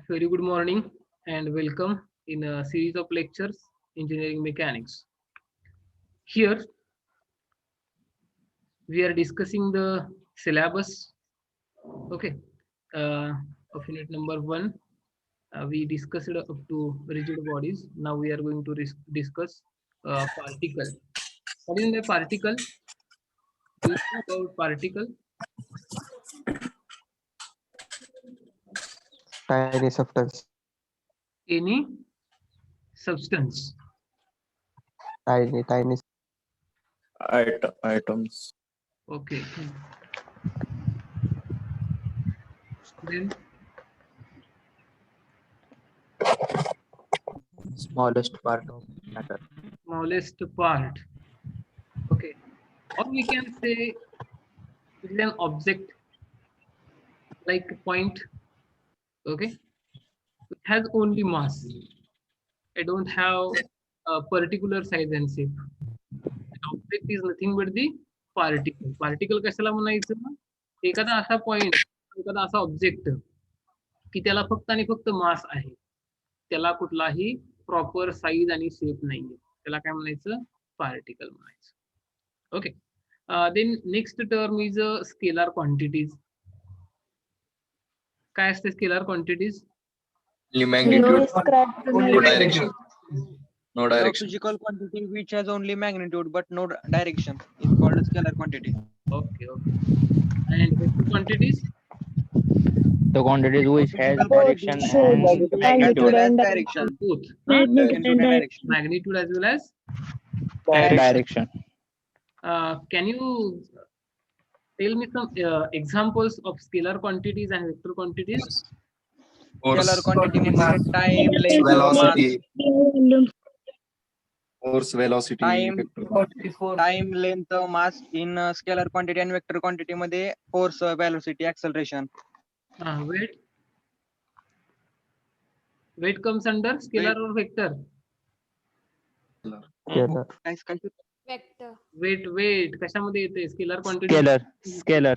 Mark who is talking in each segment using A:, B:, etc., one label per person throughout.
A: Very good morning and welcome in a series of lectures, Engineering Mechanics. Here we are discussing the syllabus. Okay, of unit number 1. We discussed up to rigid bodies. Now we are going to discuss particle. What is the particle? Do you know about particle?
B: Tiny substance.
A: Any substance.
B: Tiny.
C: Items.
A: Okay. Then
C: Smallest part of matter.
A: smallest part. Okay. Or we can say it is an object like a point. Okay. It has only mass. I don't have a particular size and shape. An object is nothing but the particle. Particle कशाला म्हणायचं? एखादा असा point, एखादा असा object की त्याला फक्त आणि फक्त मास आहे. त्याला कुठलाही प्रॉपर साईज आणि शेप नाहीये. त्याला काय म्हणायचं? पार्टिकल म्हणायचं. Okay. Then next term is scalar quantities. काय असते scalar quantities?
C: Magnitude.
D: No
C: direction. No direction.
D: physical quantity which has only magnitude but no direction is called a scalar quantity.
A: Okay. And vector quantities?
E: The quantities which has
D: Physical
E: direction
D: quantity
E: and
D: as well
E: magnitude.
D: as direction.
A: Both.
D: Magnitude and direction.
A: Magnitude as well as.
E: Direction.
A: Can you tell me some examples of scalar quantities and vector quantities?
D: Scalar quantity means time, length,
C: Velocity.
D: mass,
C: Force, velocity.
D: Time.
C: vector.
D: time, length, mass in scalar quantity and vector quantity मध्ये force, velocity, acceleration.
A: Weight. Weight comes under scalar or vector?
B: Scalar.
D: काय
F: Vector.
A: Weight कशामध्ये येते? Scalar quantity.
E: Scalar.
D: scalar.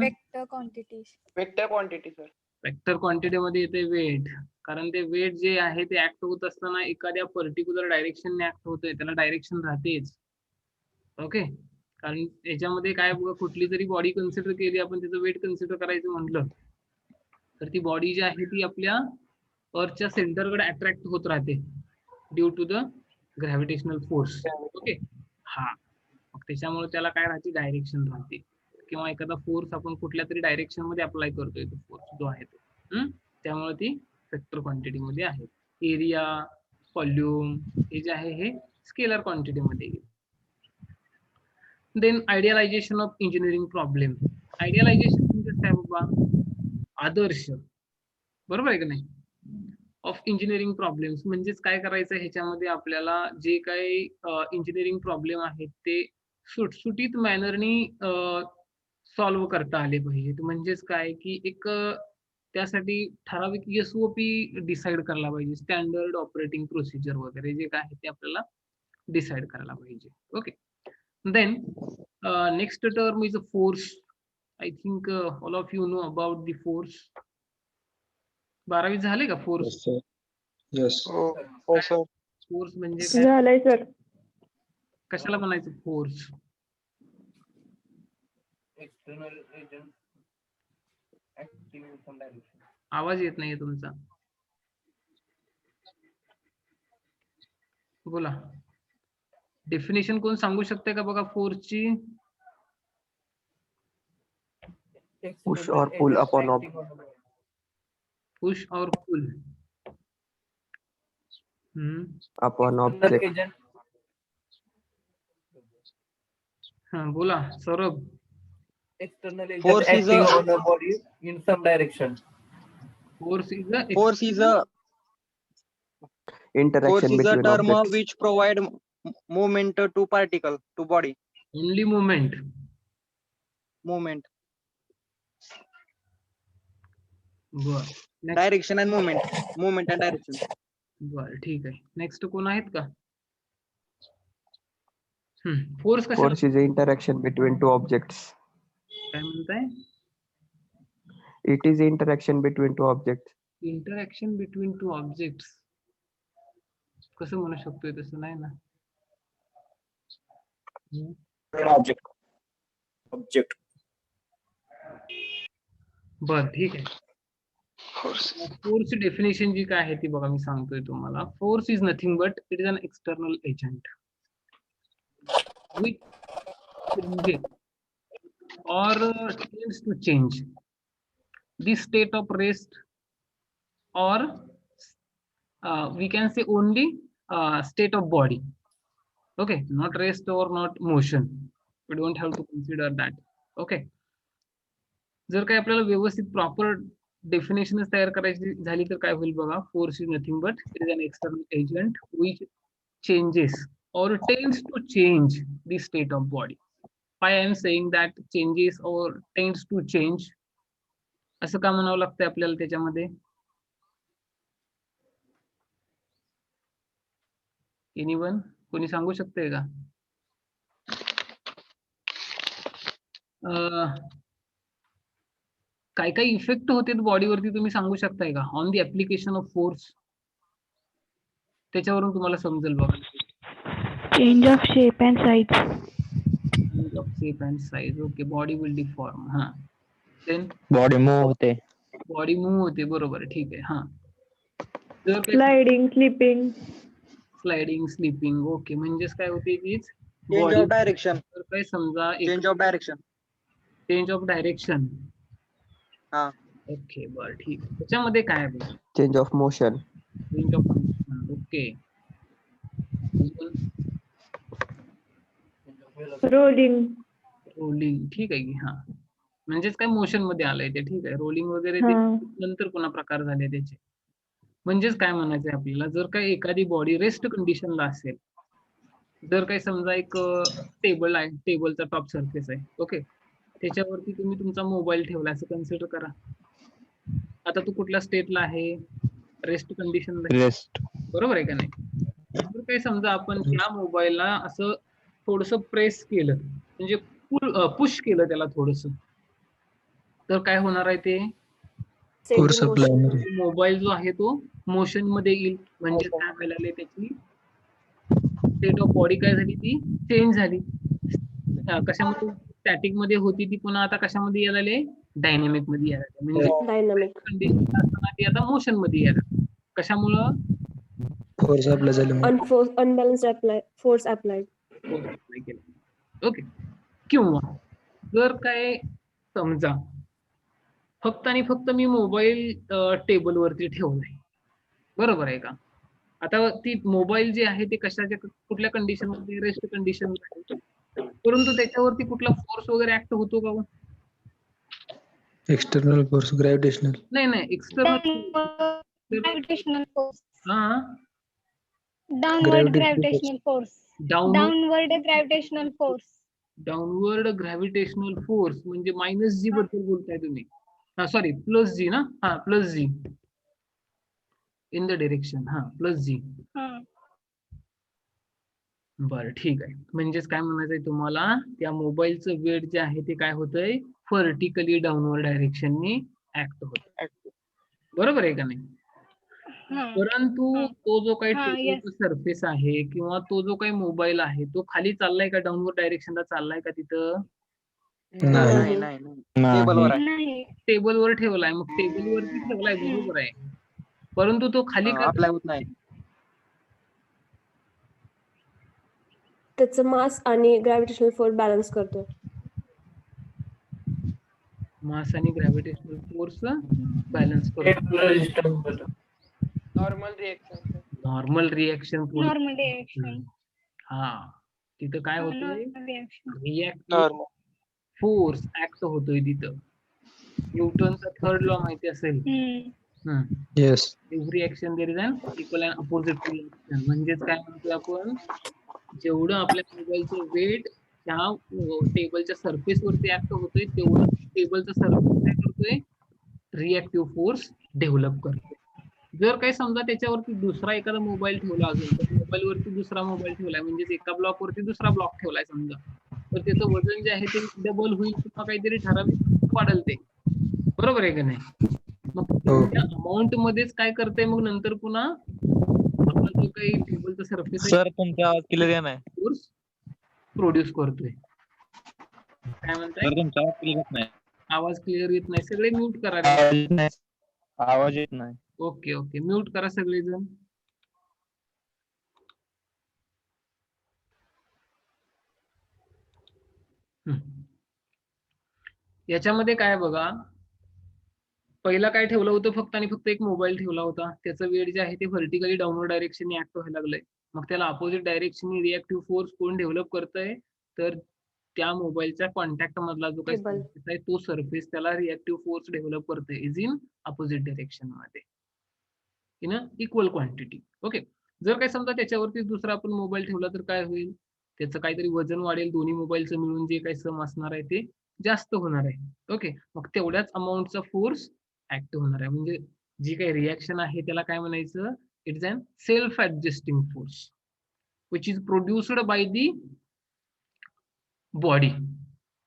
F: Vector quantities.
D: Vector quantity sir.
A: Vector quantity मध्ये येते weight. कारण ते weight जे आहे ते ऍक्ट होत असताना एखाद्या पर्टिक्युलर डायरेक्शनने ऍक्ट होतोय, त्याला डायरेक्शन राहतेच. ओके. कारण याच्यामध्ये काय बघा, कुठली जरी बॉडी कन्सिडर केली आपण, त्याचं वेट कन्सिडर करायचं म्हटलं तर ती बॉडी जी आहे ती आपल्या अर्थच्या सेंटरकडे अट्रॅक्ट होत राहते due to the gravitational force. Okay. हा, मग त्याच्यामुळे त्याला काय राहते? डायरेक्शन राहते. किंवा एखादा फोर्स आपण कुठल्या तरी डायरेक्शन मध्ये अप्लाय करतोय, तो फोर्स जो आहे तो, त्यामुळे ती वेक्टर क्वांटिटी मध्ये आहे. एरिया, व्हॉल्यूम हे जे आहे हे स्केलर क्वांटिटी मध्ये येईल. Then idealization of engineering problem. Idealization म्हणजे काय बाबा? आदर्श. बरोबर आहे का नाही? ऑफ इंजिनिअरिंग प्रॉब्लेम्स म्हणजेच काय करायचं, ह्याच्यामध्ये आपल्याला जे काही इंजिनिअरिंग प्रॉब्लेम आहेत ते सुटसुटीत मॅनरनी सॉल्व्ह करता आले पाहिजेत. म्हणजेच काय की एक त्यासाठी ठराविक SOP डिसाईड करायला पाहिजे. स्टँडर्ड ऑपरेटिंग प्रोसिजर वगैरे जे काय आहे ते आपल्याला डिसाईड करायला पाहिजे. Okay. Then next term is a force. I think all of you know about the force. 12वी झाले का फोर्स?
C: Yes.
D: हो सर.
A: फोर्स म्हणजे काय?
G: झालंय सर.
A: कशाला म्हणायचं फोर्स? आवाज येत नाहीये तुमचा. बोला. डेफिनेशन कोण सांगू शकते का बघा फोर्सची?
B: Push or pull upon object.
A: Push और पुल.
B: Upon object.
A: हा, बोला Saurabh.
D: Force is a
H: on a body in some direction.
A: Force is a
D: force is a
B: Interaction between
D: term
B: objects.
D: which provide movement to particle to body.
A: only movement.
D: Movement.
A: बर.
D: Direction and movement. Movement and direction.
A: बर, ठीक आहे. Next कोण आहेत का? Force कशा?
B: Force is the interaction between two objects.
A: काय म्हणताय?
B: It is interaction between two objects.
A: Interaction between two objects कसं म्हणू शकतोय तसं नाही ना.
C: Object. Object.
A: बर ठीक आहे. फोर्स डेफिनेशन जी काय आहे ती बघा मी सांगतोय तुम्हाला. Force is nothing but it is an external agent which changes or tends to change the state of rest or we can say only state of body. Okay, not rest or not motion. We don't have to consider that. Okay, जर काय आपल्याला व्यवस्थित proper डेफिनेशनच तयार करायची झाली तर काय होईल बघा. Force is nothing but it is an external agent which changes or tends to change the state of body. Why I am saying that changes or tends to change असं का म्हणावं लागतंय आपल्याला त्याच्यामध्ये? एनीवन कोणी सांगू शकतंय का? काय काय इफेक्ट होते बॉडीवरती तुम्ही सांगू शकताय का on the application of force? त्याच्यावरून तुम्हाला समजेल बघा.
F: Change of shape and size.
A: Change of shape and size. Okay, body will deform. हा. Then
E: बॉडी मूव होते.
A: बॉडी मूव होते, बरोबर आहे, ठीक आहे. हा. जर काही
F: Sliding, slipping.
A: Sliding, slipping, okay, म्हणजेच काय होते तीच
D: चेंज ऑफ डायरेक्शन.
A: जर काही समजा
D: change of direction.
A: Change of direction.
D: हा.
A: ओके, बरं ठीक आहे. त्याच्यामध्ये काय आहे?
B: Change of motion.
A: Change of motion. Okay.
F: Rolling.
A: Rolling, ठीक आहे की. हा, म्हणजेच काय मोशन मध्ये आलंय ते, ठीक आहे. रोलिंग वगैरे ते
F: हा.
A: नंतर पुन्हा प्रकार झाले त्याचे. म्हणजेच काय म्हणायचंय आपल्याला, जर काही एखादी बॉडी रेस्ट कंडिशनला असेल, जर काही समजा एक टेबल आहे, टेबलचा टॉप सरफेस आहे, ओके, त्याच्यावरती तुम्ही तुमचा मोबाईल ठेवला असं कन्सिडर करा. आता तो कुठल्या स्टेटला आहे? रेस्ट कंडिशनला,
E: रेस्ट.
A: बरोबर आहे का नाही? जर काही समजा आपण त्या मोबाईलला असं थोडस प्रेस केलं, म्हणजे पुश केलं त्याला थोडस, तर काय होणार आहे ते? मोबाईल जो आहे तो मोशन मध्ये येईल. म्हणजे काय व्हायला लागले, त्याची स्टेट ऑफ बॉडी काय झाली, ती चेंज झाली. कशामध्ये स्टॅटिक मध्ये होती ती पुन्हा आता कशामध्ये यायला लागले? डायनामिक मध्ये यायला लागले. म्हणजे
F: Dynamic.
A: कंडिशन असताना ती आता मोशन मध्ये यायला लागली. कशामुळं?
C: Force apply झाल्यामुळे.
F: Unbalanced apply. Force applied.
A: Okay. किंवा जर काय समजा फक्त आणि फक्त मी मोबाईल टेबलवरती ठेवलाय, बरोबर आहे का? आता ती मोबाईल जे आहे ते कशाच्या कुठल्या कंडिशन मध्ये? रेस्ट कंडिशन मध्ये. परंतु त्याच्यावरती कुठला फोर्स वगैरे ऍक्ट होतो का?
C: External force, gravitational.
A: नाही, एक्सटर्नल.
F: Gravitational force.
A: हा,
F: Downward
C: Gravitational
F: gravitational force.
A: Downward
F: Downward gravitational force.
A: Gravitational force म्हणजे मायनस जी बद्दल बोलताय तुम्ही. हा, सॉरी, प्लस जी ना. हा, plus g in the direction. हा, प्लस जी. बरं ठीक आहे. म्हणजेच काय म्हणायचंय तुम्हाला, त्या मोबाईलचं वेट जे आहे ते काय होतंय? व्हर्टिकली डाऊनवर्ड डायरेक्शननी ऍक्ट होत, बरोबर आहे का नाही? परंतु तो जो काही टेबलचा सरफेस आहे किंवा तो जो काही मोबाईल आहे तो खाली चाललाय का डाऊनवर्ड डायरेक्शनला चाललाय का? तिथं
D: नाही नाही. टेबलवर आहे.
A: टेबलवर ठेवलाय, मग टेबलवरती ठेवलाय, बरोबर आहे. परंतु तो खाली का
D: अप्लाय होत नाही.
F: त्याचं मास आणि ग्रॅव्हिटेशनल फोर्स बॅलन्स करतो.
A: मास आणि ग्रॅव्हिटेशनल फोर्स बॅलन्स करतो. Normal reaction. हा, तिथं काय होतंय? रिएक्टिव्ह फोर्स ऍक्ट होतोय तिथं. न्यूटनचा थर्ड लॉ माहिती असेल.
C: Yes.
A: Every action there is an equal and opposite reaction. म्हणजेच काय म्हणतोय आपण, जेवढं आपल्या मोबाईलचं वेट त्या टेबलच्या सरफेस वरती ऍक्ट होतोय, तेवढं टेबलचा सरफेस काय करतोय? रिएक्टिव्ह फोर्स डेव्हलप करतोय. जर काही समजा त्याच्यावरती दुसरा एखादा मोबाईल ठेवला, अजून मोबाईल वरती दुसरा मोबाईल ठेवलाय, म्हणजे एका ब्लॉक वरती दुसरा ब्लॉक ठेवलाय समजा, तर त्याचं वजन जे आहे ते डबल होईल किंवा काहीतरी ठराविक वाढेल ते, बरोबर आहे का नाही? मग तेवढ्या अमाऊंट मध्येच काय करते मग नंतर पुन्हा आपला जो काही टेबलचा सरफेस आहे
E: सर तुमचा आवाज क्लिअर नाही.
A: फोर्स प्रोड्यूस करतोय. काय म्हणताय?
E: सर तुमचा आवाज क्लिअर नाही.
A: आवाज क्लिअर येत नाही, सगळे म्यूट करा.
E: आवाज येत नाही. आवाज येत नाही.
A: ओके ओके, म्यूट करा सगळेजण. याच्यामध्ये काय बघा, पहिला काय ठेवलं होतं, फक्त आणि फक्त एक मोबाईल ठेवला होता. त्याचं वेट जे आहे ते व्हर्टिकली डाऊनवर्ड डायरेक्शनने ऍक्ट व्हायला लागलंय. मग त्याला अपोजिट डायरेक्शनने रिएक्टिव्ह फोर्स कोण डेव्हलप करतंय, तर त्या मोबाईलच्या कॉन्टॅक्ट मधला जो काही
F: Cable.
A: surface आहे तो सरफेस त्याला रिएक्टिव्ह फोर्स डेव्हलप करतोय, इज इन अपोजिट डायरेक्शन मध्ये in a equal quantity. Okay, जर काय समजा त्याच्यावरती दुसरा आपण मोबाईल ठेवला तर काय होईल, त्याचं काहीतरी वजन वाढेल, दोन्ही मोबाईलचं मिळून जे काही सम असणार आहे ते जास्त होणार आहे. ओके, मग तेवढ्याच अमाऊंटचा फोर्स ऍक्ट होणार आहे. म्हणजे जी काही रिएक्शन आहे त्याला काय म्हणायचं, it's an self adjusting force which is produced by the body.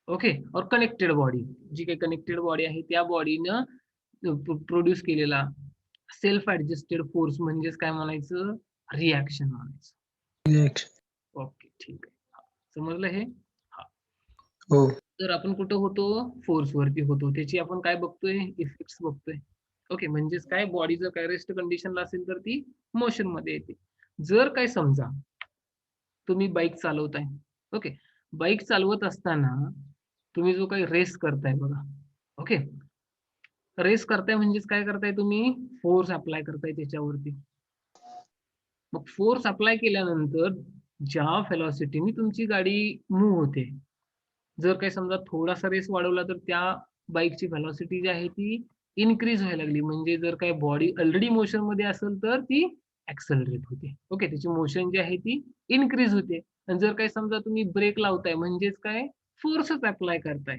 A: Okay, और कनेक्टेड बॉडी, जी काही कनेक्टेड बॉडी आहे त्या बॉडीनं प्रोड्यूस केलेला सेल्फ ऍडजस्टेड फोर्स म्हणजेच काय म्हणायचं, रिॲक्शन म्हणायचं. ओके, ठीक आहे, समजलं हे?
C: हो.
A: तर आपण कुठं होतो, फोर्स वरती होतो. त्याची आपण काय बघतोय, इफेक्ट्स बघतोय. ओके, म्हणजेच काय, बॉडी जर काय रेस्ट कंडिशनला असेल तर ती मोशन मध्ये येते. जर काय समजा तुम्ही बाईक चालवताय, ओके, बाईक चालवत असताना तुम्ही जो काही रेस करताय बघा, ओके, रेस करताय म्हणजेच काय करताय, तुम्ही फोर्स अप्लाय करताय त्याच्यावरती. मग फोर्स अप्लाय केल्यानंतर ज्या व्हेलॉसिटीने तुमची गाडी मूव्ह होते, जर काही समजा थोडासा रेस वाढवला तर त्या बाईकची व्हेलॉसिटी जी आहे ती इनक्रीज व्हायला लागली. म्हणजे जर काही बॉडी ऑलरेडी मोशन मध्ये असेल तर ती ऍक्सलरेट होते. ओके, त्याची मोशन जी आहे ती इनक्रीज होते. आणि जर काही समजा तुम्ही ब्रेक लावताय म्हणजेच काय, फोर्सच अप्लाय करताय.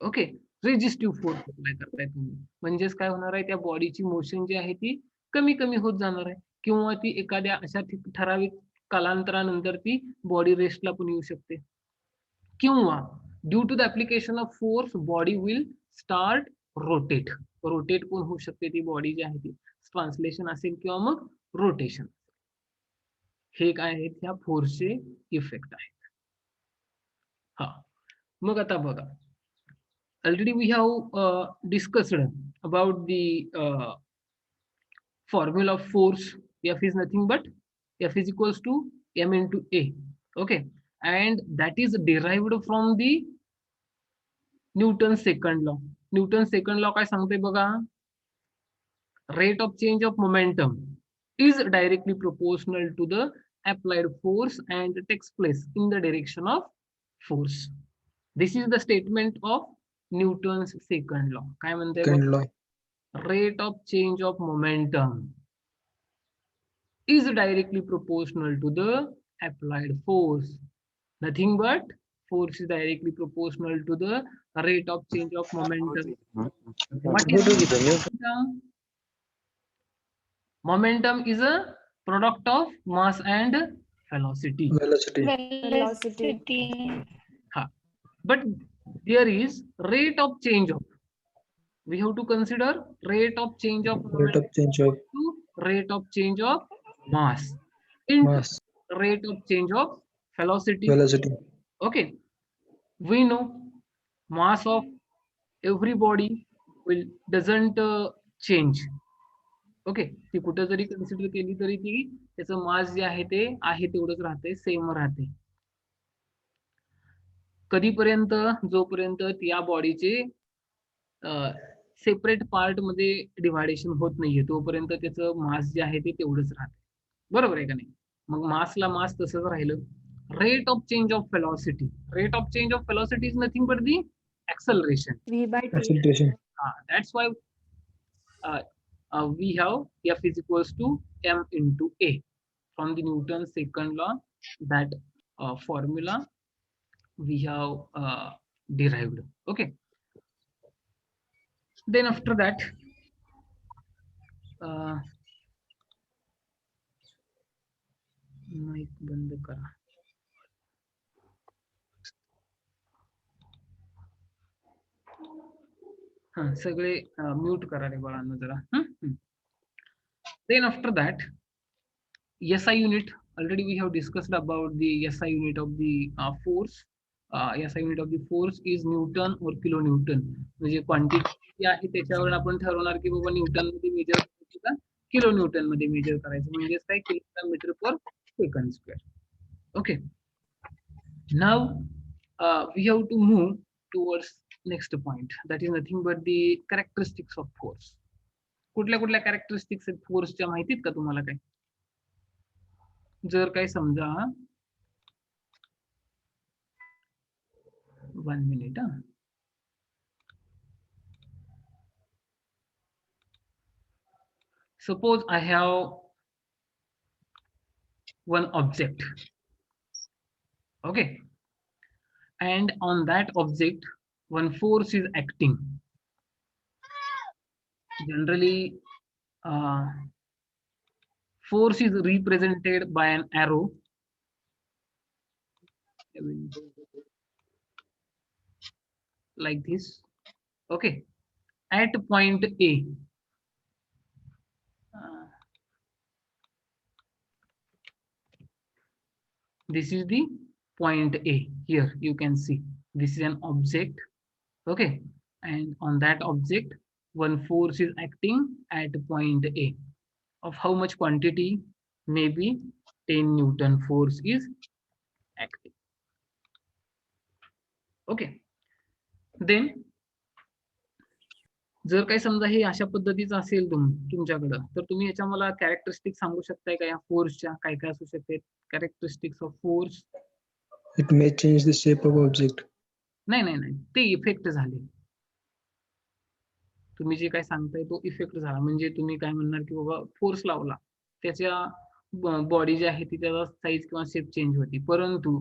A: ओके, रेजिस्टिव्ह फोर्स अप्लाय करताय तुम्ही, म्हणजेच काय होणार आहे, त्या बॉडीची मोशन जी आहे ती कमी कमी होत जाणार आहे, किंवा ती एखाद्या अशा ठराविक कालांतरानंतर ती बॉडी रेस्टला पण येऊ शकते. किंवा due to the application of force body will start rotate. Rotate पण होऊ शकते ती बॉडी जी आहे ती, ट्रान्सलेशन असेल किंवा मग रोटेशन. हे काय आहेत, ह्या फोर्सचे इफेक्ट आहेत. हा, मग आता बघा, already we have discussed about the formula of force. F is nothing but F is equals to m into A. Okay, and that is derived from the Newton's second law. Newton's second law काय सांगते बघा, rate of change of momentum is directly proportional to the applied force and takes place in the direction of force. This is the statement of Newton's second law. काय म्हणते बघा, rate of change of momentum is directly proportional to the applied force. Nothing but force is directly proportional to the rate of change of momentum. What is momentum? Momentum is a product of mass and velocity.
F: Velocity.
A: But there is rate of change of, we have to consider rate of change of rate of change of mass into rate of change of velocity. Okay, we know mass of every body will doesn't change. Okay, ती कुठे जरी consider केली तरी ती त्याचं मास जे आहे ते आहे तेवढंच राहते, सेम राहते. कधीपर्यंत, जोपर्यंत या बॉडीचे सेपरेट पार्ट मध्ये डिव्हायडेशन होत नाहीये तोपर्यंत त्याचं मास जे आहे ते तेवढंच राहते. बरोबर आहे का नाही? मग मासला मास तसंच राहिलं. Rate of change of velocity, rate of change of velocity is nothing but the acceleration. That's why we have F is equals to m into A from the Newton's second law. That formula we have derived. Okay, then after that mic बंद करा. हा सगळे mute करा रे बाळांनो जरा. Then after that, SI unit. Already we have discussed about the SI unit of the force. SI unit of the force is Newton or kilonewton. म्हणजे quantity आहे त्याच्यावर आपण ठरवणार की बाबा न्यूटन मध्ये मेजर करायचं का किलो न्यूटन मध्ये मेजर करायचं, म्हणजेच काय kilometre per second square. Okay. Now we have to move towards next point. That is nothing but the characteristics of force. कुठल्या कुठल्या कॅरेक्टरिस्टिक्स आहेत फोर्सच्या माहितीत का तुम्हाला काय? जर काही समजा 1 minute. Suppose I have one object, okay, and on that object one force is acting. Generally, force is represented by an arrow. Like this, okay, at point A. This is the point A. Here you can see this is an object, okay, and on that object one force is acting at point A. Of how much quantity? Maybe 10 Newton force is acting. Okay. Then जर काही समजा हे अशा पद्धतीचं असेल तुमच्याकडं, तर तुम्ही याच्या मला कॅरेक्टरिस्टिक सांगू शकताय का या फोर्सच्या? काय काय असू शकते characteristics of force?
C: It may change the shape of object.
A: नाही नाही नाही, ते इफेक्ट झाले. तुम्ही जे काय सांगताय तो इफेक्ट झाला, म्हणजे तुम्ही काय म्हणणार की बाबा फोर्स लावला, त्याच्या बॉडी जी आहे ती त्याचा साईज किंवा शेप चेंज होती. परंतु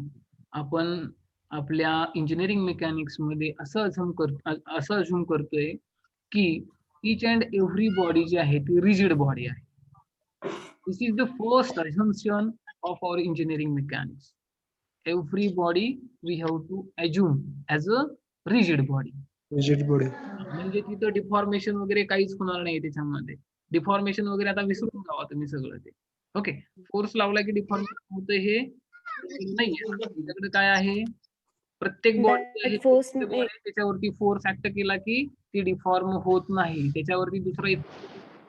A: आपण आपल्या इंजिनिअरिंग मेकॅनिक्स मध्ये असं अझ्युम करतोय की each and every बॉडी जी आहे ती रिजिड बॉडी आहे. This is the first assumption of our engineering mechanics. Every body we have to assume as a rigid body.
C: Rigid body.
A: म्हणजे तिथं डिफॉर्मेशन वगैरे काहीच होणार नाही त्याच्यामध्ये. डिफॉर्मेशन वगैरे आता विसरून जावा तुम्ही सगळं ते. ओके. फोर्स लावला की डिफॉर्मेशन होतं हे नाहीये. त्याच्याकडे काय आहे, प्रत्येक बॉडी त्याच्यावरती फोर्स ऍक्ट केला की ती डिफॉर्म होत नाही. त्याच्यावरती दुसरा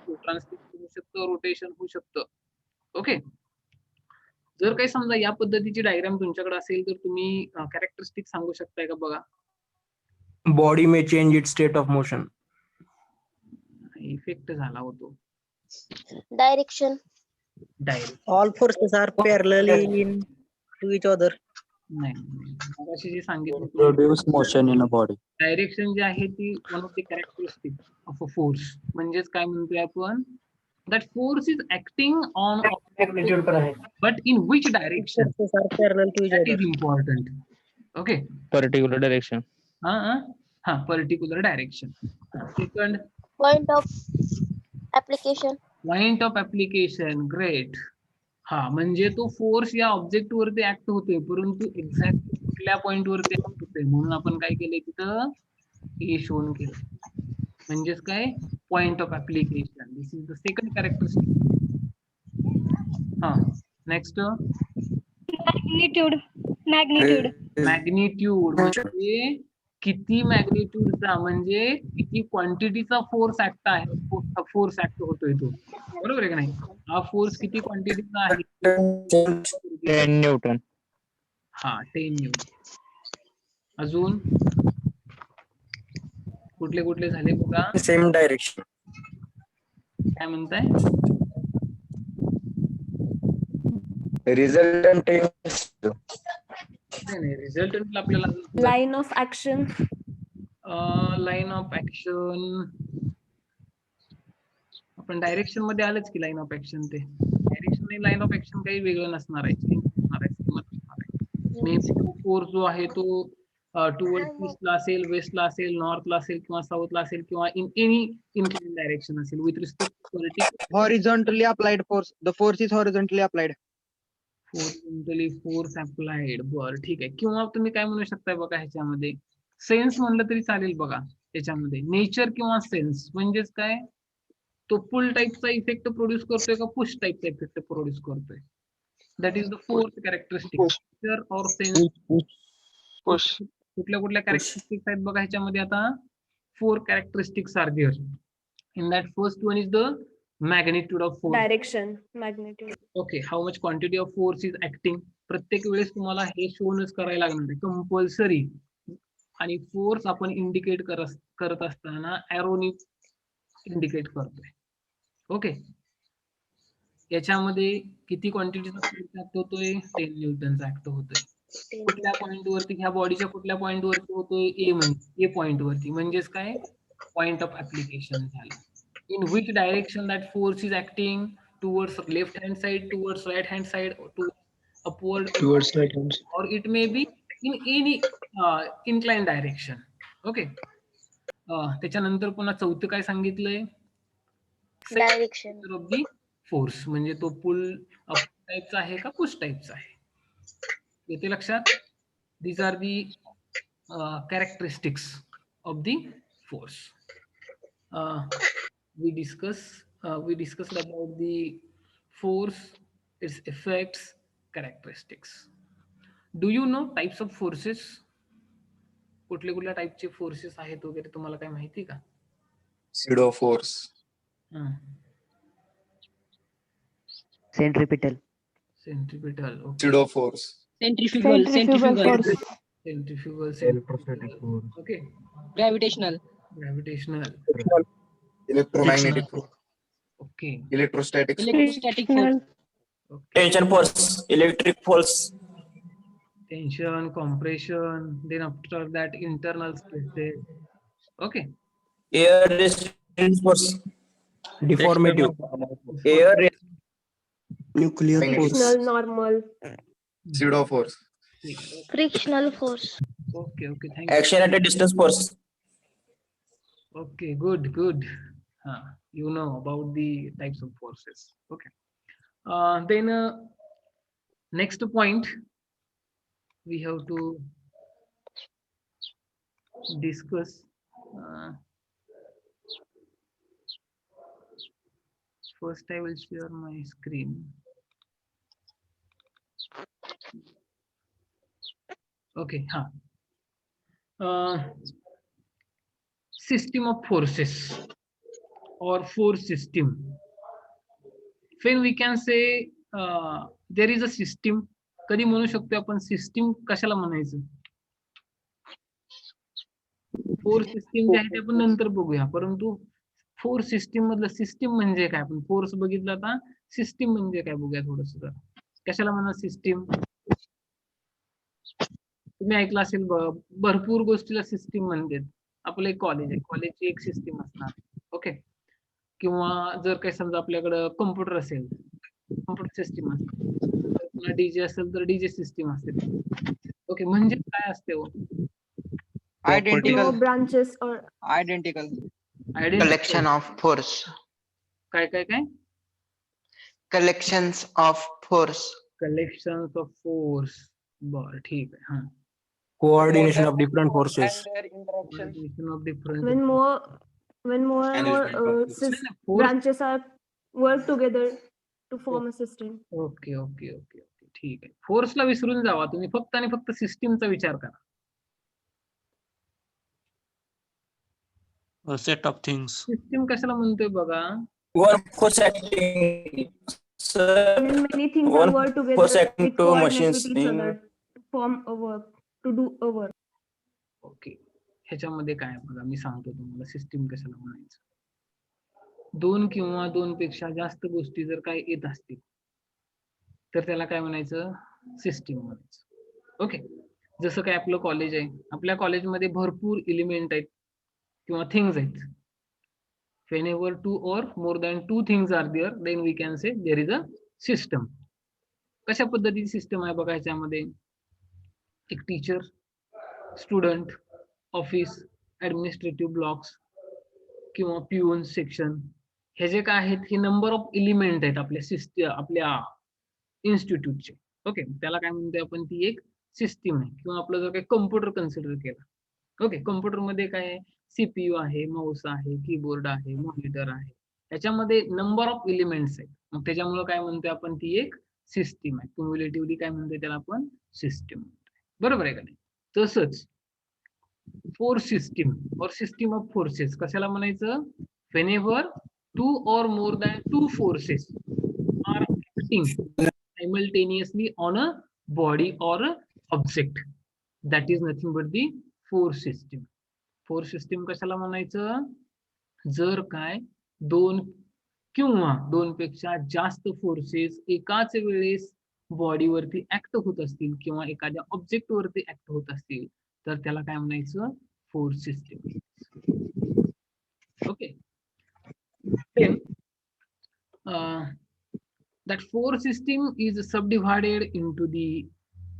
A: ट्रान्सलेशन होऊ शकतं, रोटेशन होऊ शकतं. ओके. जर काही समजा या पद्धतीची डायग्राम तुमच्याकडे असेल तर तुम्ही कॅरेक्टरिस्टिक सांगू शकताय का? बघा.
B: Body may change its state of motion.
A: Effect झाला होतो.
F: Direction.
A: Direct
G: All forces are parallel in to each other.
A: नाही, अशी जी सांगितलं
E: Produce motion in a body.
A: Direction जी आहे ती one of the characteristic of a force. म्हणजेच काय म्हणतोय आपण, that force is acting on
H: magnitude पण आहे.
A: But in which direction,
G: Forces are parallel to each
A: that
G: other.
A: Is important. Okay.
E: Particular direction.
A: हा particular direction. Second,
F: Point of application.
A: Point of application. Great. हा म्हणजे तो force या object वरती act होतोय, परंतु एक्झॅक्ट कुठल्या पॉइंट वरती ऍक्ट होतोय, म्हणून आपण काय केलंय तिथं ए शोन केलं. म्हणजेच काय, point of application. This is the second characteristic. हा नेक्स्ट,
F: Magnitude. Magnitude.
A: मॅग्निट्यूड. म्हणजे किती मॅग्निट्यूडचा, म्हणजे किती क्वांटिटीचा फोर्स ऍक्ट आहे, फोर्स ऍक्ट होतोय तो. बरोबर आहे का नाही? हा फोर्स किती क्वांटिटीचा आहे?
E: 10 Newton.
A: हा 10 न्यूटन. अजून कुठले कुठले झाले बघा?
B: Same direction.
A: काय म्हणताय?
B: Resultant is
A: नाही रिझल्ट आपल्याला
I: Line of action.
A: Line of action. आपण डायरेक्शन मध्ये आलंच की लाईन ऑफ ऍक्शन. ते डायरेक्शन आणि लाईन ऑफ ऍक्शन काही वेगळं नसणार आहे. फोर्स जो आहे तो टुवर्ड्स ईस्टला असेल, वेस्टला असेल, नॉर्थला असेल किंवा साऊथला असेल किंवा इन एनी इनक्लाइन डायरेक्शन असेल. With respect to
D: Horizontally applied force. The force is horizontally applied.
A: Force applied. बरं ठीक आहे. किंवा तुम्ही काय म्हणू शकताय बघा ह्याच्यामध्ये, सेन्स म्हणलं तरी चालेल बघा त्याच्यामध्ये. नेचर किंवा सेन्स म्हणजेच काय, तो पुल टाईपचा इफेक्ट प्रोड्यूस करतोय का पुश टाईपचा इफेक्ट प्रोड्यूस करतोय. That is the fourth characteristic. Nature और सेन्स. कुठल्या कुठल्या कॅरेक्टरिस्टिक्स आहेत बघा ह्याच्यामध्ये आता. 4 characteristics are there. In that first one is the magnitude of force.
I: Direction, magnitude.
A: Okay, how much quantity of force is acting. प्रत्येक वेळेस तुम्हाला हे शोनच करायला लागणार आहे कंपल्सरी. आणि फोर्स आपण इंडिकेट करत असताना एरोनी इंडिकेट करतोय. ओके, याच्यामध्ये किती क्वांटिटीचा फोर्स ऍक्ट होतोय, 10 न्यूटनचा ऍक्ट होतोय. कुठल्या पॉइंट वरती, ह्या बॉडीच्या कुठल्या पॉइंट वरती होतोय, ए पॉइंट वरती. म्हणजेच काय, पॉइंट ऑफ ऍप्लिकेशन झालं. In which direction that force is acting, towards left hand side, towards right hand side, to upward,
C: Towards right hand.
A: or it may be in any inclined direction. Okay, त्याच्यानंतर पुन्हा चौथं काय सांगितलंय,
F: direction
A: of the force. म्हणजे तो pull up टाईपचा आहे का पुश टाईपचा आहे. येते लक्षात. these are the characteristics of the force. We discussed about the force, its effects, characteristics. Do you know types of forces? कुठल्या कुठल्या टाईपचे फोर्सेस आहेत वगैरे तुम्हाला काय माहिती का?
B: Pseudo force.
G: Centripetal.
A: Centripetal.
B: Pseudo force.
F: centrifugal force,
A: centrifugal. Okay,
D: Gravitational.
A: Gravitational.
B: Electromagnetic force.
A: Okay,
B: Electrostatic force.
D: Electrostatic force.
A: Okay.
E: Tension force, electric force,
A: Tension, compression, then after that internal stresses. Okay,
E: air resistance force, deformative, air
C: Nuclear force.
I: Frictional, normal.
B: Pseudo force.
F: frictional force,
A: okay, thank you.
E: action at a distance force,
A: Okay, good. You know about the types of forces. Okay, then next point we have to discuss. First I will share my screen. Okay, system of forces or force system. When we can say there is a system, कधी म्हणू शकतो आपण system कशाला म्हणायचं. Force system जे आहे ते आपण नंतर बघूया, परंतु फोर्स सिस्टीम मधलं सिस्टीम म्हणजे काय, आपण फोर्स बघितला, आता सिस्टीम म्हणजे काय बघूया थोडस. कशाला म्हणा सिस्टीम. तुम्ही ऐकलं असेल भरपूर गोष्टीला सिस्टीम म्हणतात. आपलं एक कॉलेज आहे, कॉलेजची एक सिस्टीम असणार. ओके, किंवा जर काही समजा आपल्याकडं कॉम्प्युटर असेल, कॉम्प्युटर सिस्टीम असते. डीजे असेल तर डीजे सिस्टीम असते. ओके, म्हणजे काय असते हो,
I: No
D: Identical.
I: branches or
D: Identical.
J: Collection of force.
A: काय
J: Collections of force.
A: Collection of force. बर, ठीक आहे.
E: coordination of different forces,
D: And their interactions.
A: Coordination of different
I: when more and more
A: force.
I: branches are work together to form a system.
A: Okay, ठीक आहे. फोर्सला विसरून जावा तुम्ही, फक्त आणि फक्त सिस्टीमचा विचार करा.
E: a set of things,
A: system कशाला म्हणतोय बघा.
E: one force acting, sir,
I: When many things
E: one
I: are work together,
E: force acting
I: it
E: to
I: coordinates
E: machines
I: with each
E: in-
I: other to form a work, to do a work.
A: Okay, ह्याच्यामध्ये काय बघा, मी सांगतो तुम्हाला system कशाला म्हणायचं. 2 किंवा 2 पेक्षा जास्त गोष्टी जर काय येत असतील तर त्याला काय म्हणायचं, सिस्टीम म्हणायचं. ओके, जसं काय आपलं कॉलेज आहे, आपल्या कॉलेजमध्ये भरपूर एलिमेंट आहेत किंवा थिंग्स आहेत. whenever 2 or more than 2 things are there, then we can say there is a system. कशा पद्धतीची सिस्टम आहे बघा ह्याच्यामध्ये. एक teacher, student, office, administrative blocks किंवा पिऊन सेक्शन, हे जे काय आहेत हे नंबर ऑफ एलिमेंट आहेत आपल्या इन्स्टिट्यूटचे. ओके, त्याला काय म्हणतोय आपण, ती एक सिस्टीम आहे. किंवा आपलं जर काही कम्प्युटर कन्सिडर केला, ओके, कॉम्प्युटरमध्ये काय आहे, सीपीयू आहे, माऊस आहे, कीबोर्ड आहे, मॉनिटर आहे, त्याच्यामध्ये नंबर ऑफ एलिमेंट्स आहेत. मग त्याच्यामुळे काय म्हणतोय आपण, ती एक सिस्टीम आहे. क्युम्युलेटिव्हली काय म्हणतोय त्याला आपण, सिस्टीम म्हणतोय. बरोबर आहे का नाही? तसंच फोर्स सिस्टीम ऑफ फोर्सेस कशाला म्हणायचं, whenever two or more than two forces are acting simultaneously on a body or a object, that is nothing but the force system. Force system कशाला म्हणायचं, जर काय दोन किंवा दोनपेक्षा जास्त फोर्सेस एकाच वेळेस बॉडीवरती ऍक्ट होत असतील किंवा एखाद्या ऑब्जेक्ट वरती ऍक्ट होत असतील तर त्याला काय म्हणायचं, force system. Okay, that force system is subdivided into the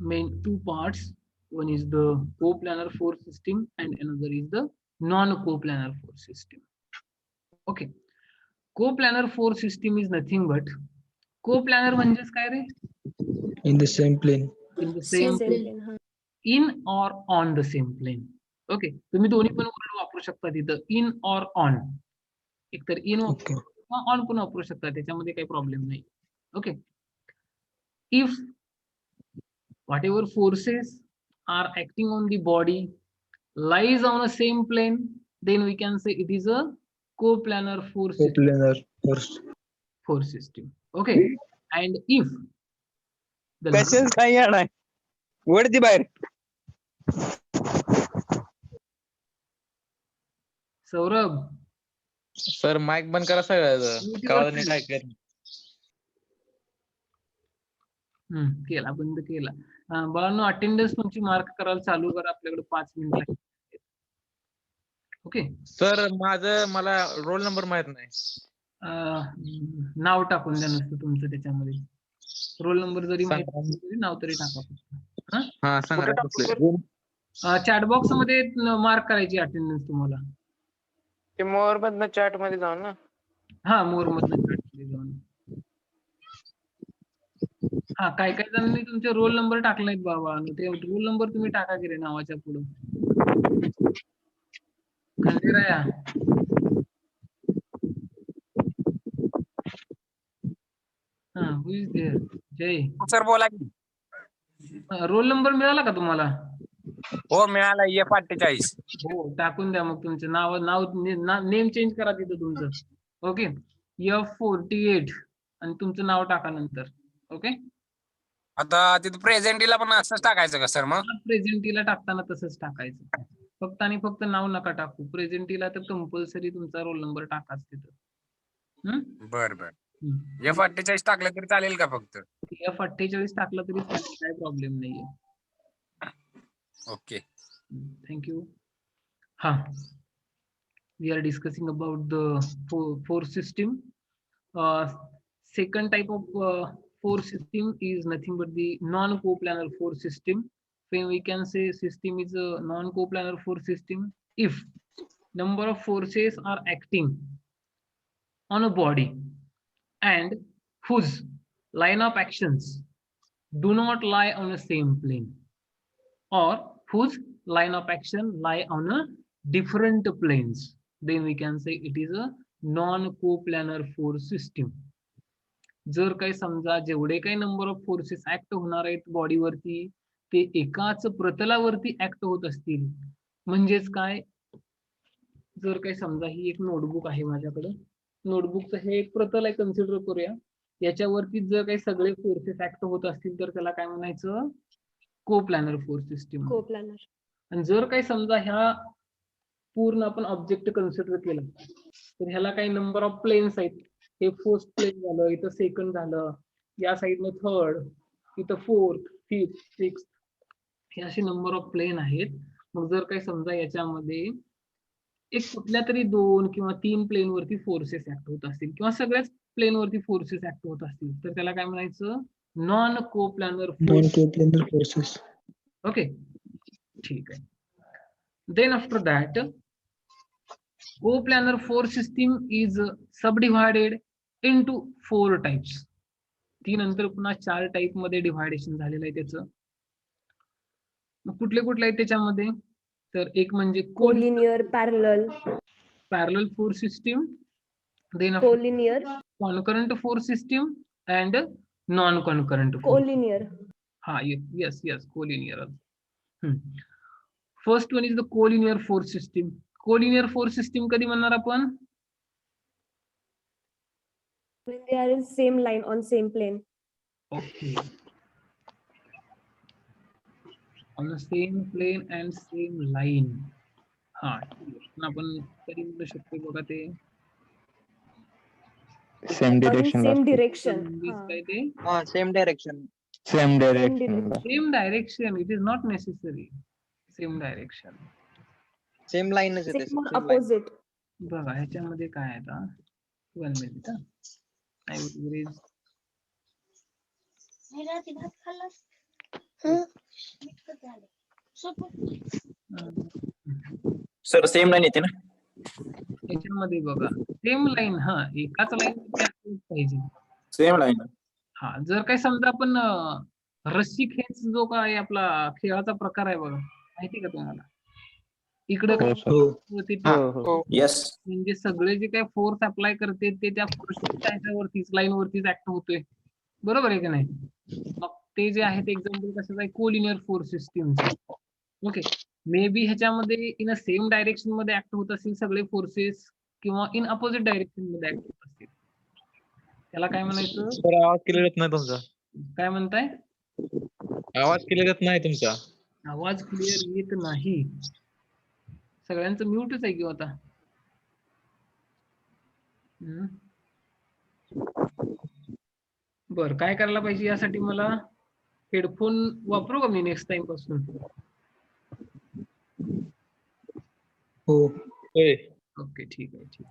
A: main two parts. One is the coplanar force system and another is the non-coplanar force system. Okay, coplanar force system is nothing but, coplanar म्हणजेच काय रे,
C: In the same plane.
A: in the same plane, in or on the same plane. Okay, तुम्ही दोन्ही पण word वापरू शकता तिथं, in और on. एकतर इन
C: Okay.
A: किंवा ऑन पण वापरू शकता, त्याच्यामध्ये काही प्रॉब्लेम नाही. Okay, if whatever forces are acting on the body lies on a same plane, then we can say it is a coplanar force
C: Coplanar force.
A: system. Okay, and if the
D: कशाच काय येणार वरती बाहेर.
A: Saurabh,
D: sir mic बंद करा सगळ्याचं, कळलं नाही काय कर.
A: केला, बंद केला. बाळांनो, अटेंडन्स तुमची मार्क करायला चालू करा, आपल्याकडे 5 मिनिट आहेत. ओके,
D: सर मला रोल नंबर माहित नाही.
A: नाव टाकून द्या नुसतं तुमचं त्याच्यामध्ये. रोल नंबर जरी माहिती नसेल तरी नाव तरी टाका फक्त.
D: हा सांगा.
A: चॅट बॉक्स मध्ये मार्क करायची अटेंडन्स तुम्हाला.
J: ते मोर मधनं चॅट मध्ये जाऊन ना.
A: हा, मोर मधनं चॅट मध्ये जाऊन. हा, काही जणांनी तुमचे रोल नंबर टाकलेत बाबा, ते रोल नंबर तुम्ही टाका की रे नावाच्या पुढे. खंडेराया, हा, हु इज देअर, जय
E: सर बोला की.
A: रोल नंबर मिळाला का तुम्हाला?
E: हो मिळाला, F48.
A: हो, टाकून द्या मग तुमचं नाव नेम चेंज करा तिथं तुमचं. ओके, F48 आणि तुमचं नाव टाका नंतर. ओके,
E: आता तिथे प्रेझेंटीला पण असंच टाकायचं का सर? मग
A: प्रेझेंटीला टाकताना तसंच टाकायचं, फक्त आणि फक्त नाव नका टाकू. प्रेझेंटीला तर कंपल्सरी तुमचा रोल नंबर टाकाच तिथं.
E: बर F48 टाकलं तरी चालेल का फक्त?
A: F48 टाकलं तरी चालेल, काही प्रॉब्लेम नाहीये.
E: Okay,
A: thank you. हा, we are discussing about the force system. Second type of force system is nothing but the non-coplanar force system. When we can say system is a non-coplanar force system if number of forces are acting on a body and whose line of actions do not lie on the same plane, or whose line of action lie on a different planes, then we can say it is a non-coplanar force system. जर काही समजा जेवढे काही number of forces act होणार आहेत बॉडीवरती ते एकाच प्रतलावरती act होत असतील, म्हणजेच काय, जर काही समजा ही एक नोटबुक आहे माझ्याकडे, नोटबुकचं हे एक प्रतल आहे कन्सिडर करूया, याच्यावरती जर काही सगळे फोर्सेस ऍक्ट होत असतील तर त्याला काय म्हणायचं, कोप्लॅनर फोर्स सिस्टीम.
I: कोप्लॅनर.
A: आणि जर काही समजा ह्या पूर्ण आपण ऑब्जेक्ट कन्सिडर केला तर ह्याला काही नंबर ऑफ प्लेन्स आहेत. हे फर्स्ट प्लेन झालं, इथं सेकंड झालं, या साईडनं थर्ड, इथं फोर्थ, फिफ्थ, सिक्स्थ, हे असे नंबर ऑफ प्लेन आहेत. मग जर काही समजा याच्यामध्ये एक कुठल्या तरी 2 किंवा 3 प्लेन वरती फोर्सेस ऍक्ट होत असतील किंवा सगळ्याच प्लेन वरती फोर्सेस ऍक्ट होत असतील तर त्याला काय म्हणायचं, नॉन कोप्लॅनर
C: forces.
A: ओके, ठीक आहे. Then after that coplanar force system is subdivided into 4 types. ती नंतर पुन्हा 4 टाइप मध्ये डिव्हायडेशन झालेलं आहे त्याचं. कुठले कुठले आहेत त्याच्यामध्ये, तर एक म्हणजे
I: collinear, parallel,
A: parallel force system, then
I: collinear,
A: concurrent force system and non-concurrent force.
I: collinear.
A: Ha, yes, collinear. First one is the collinear force system. Collinear force system कधी म्हणणार आपण?
I: When they are in same line on same plane.
A: Okay. On the same plane and same line. हा, आपण कधी म्हणू शकतो बघा ते
B: same
I: Or in
B: direction
I: same direction.
A: English
I: हा.
A: काय ते
D: same direction.
B: Same
I: direction.
B: Direction
A: same direction. It is not necessary. Same direction.
D: Same लाईनच येते.
I: Same or opposite.
A: बघा ह्याच्यामध्ये काय आहे आता 1 minute. I will erase.
E: Sir same line येते ना.
A: याच्यामध्ये बघा सेम लाईन, हा एकाच लाईन पाहिजे.
E: Same line.
A: हा, जर काही समजा आपण रस्सी खेच जो काय आपला खेळाचा प्रकार आहे बघा, माहिती का तुम्हाला? इकडं
B: हो,
A: काय
B: सर.
A: होते ते,
B: हो.
E: येस.
A: म्हणजे सगळे जे काही फोर्स अप्लाय करते ते त्या ह्याच्यावरतीच लाईन वरतीच ऍक्ट होतोय, बरोबर आहे की नाही? मग ते जे आहे ते एक्झाम्पल कसं आहे, collinear force system. Okay, may be ह्याच्यामध्ये इन अ सेम डायरेक्शन मध्ये ऍक्ट होत असतील सगळे फोर्सेस, किंवा इन अपोजिट डायरेक्शन मध्ये ऍक्ट होत असतील. त्याला काय म्हणायचं?
C: सर आवाज क्लिअर येत नाही तुमचा.
A: काय म्हणताय?
C: आवाज क्लिअर येत नाही तुमचा.
A: आवाज क्लिअर येत नाही. सगळ्यांचं म्यूटच आहे किंवा आता. बर, काय करायला पाहिजे यासाठी? मला हेडफोन वापरू का मी नेक्स्ट टाइम पासून?
C: हो.
A: ओके, ठीक आहे.